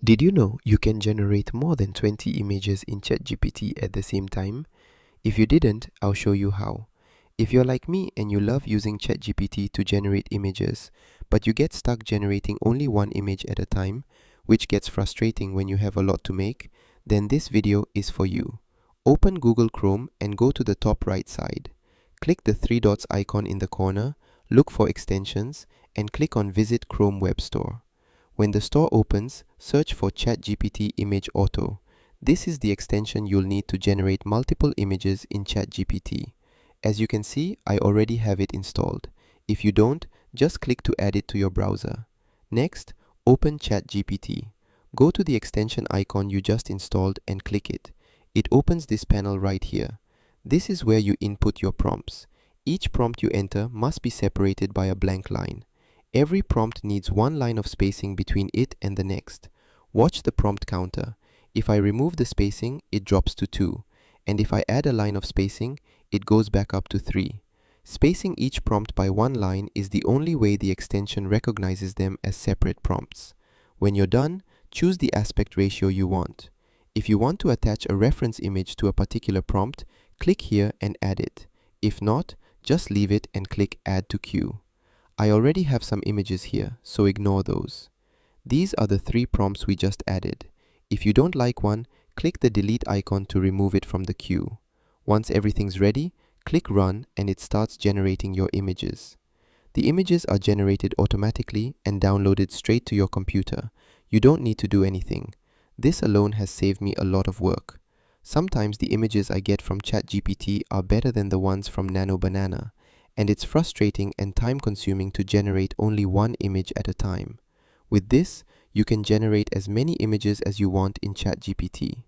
Did you know you can generate more than 20 images in ChatGPT at the same time? If you didn't, I'll show you how. If you're like me and you love using ChatGPT to generate images, but you get stuck generating only one image at a time, which gets frustrating when you have a lot to make, then this video is for you. Open Google Chrome and go to the top right side. Click the three dots icon in the corner, look for extensions, and click on Visit Chrome Web Store. When the store opens, search for ChatGPT Image Auto. This is the extension you'll need to generate multiple images in ChatGPT. As you can see, I already have it installed. If you don't, just click to add it to your browser. Next, open ChatGPT. Go to the extension icon you just installed and click it. It opens this panel right here. This is where you input your prompts. Each prompt you enter must be separated by a blank line. Every prompt needs one line of spacing between it and the next. Watch the prompt counter. If I remove the spacing, it drops to 2. And if I add a line of spacing, it goes back up to 3. Spacing each prompt by one line is the only way the extension recognizes them as separate prompts. When you're done, choose the aspect ratio you want. If you want to attach a reference image to a particular prompt, click here and add it. If not, just leave it and click Add to Queue. I already have some images here, so ignore those. These are the 3 prompts we just added. If you don't like one, click the delete icon to remove it from the queue. Once everything's ready, click Run and it starts generating your images. The images are generated automatically and downloaded straight to your computer. You don't need to do anything. This alone has saved me a lot of work. Sometimes the images I get from ChatGPT are better than the ones from Nano Banana, and it's frustrating and time-consuming to generate only one image at a time. With this, you can generate as many images as you want in ChatGPT.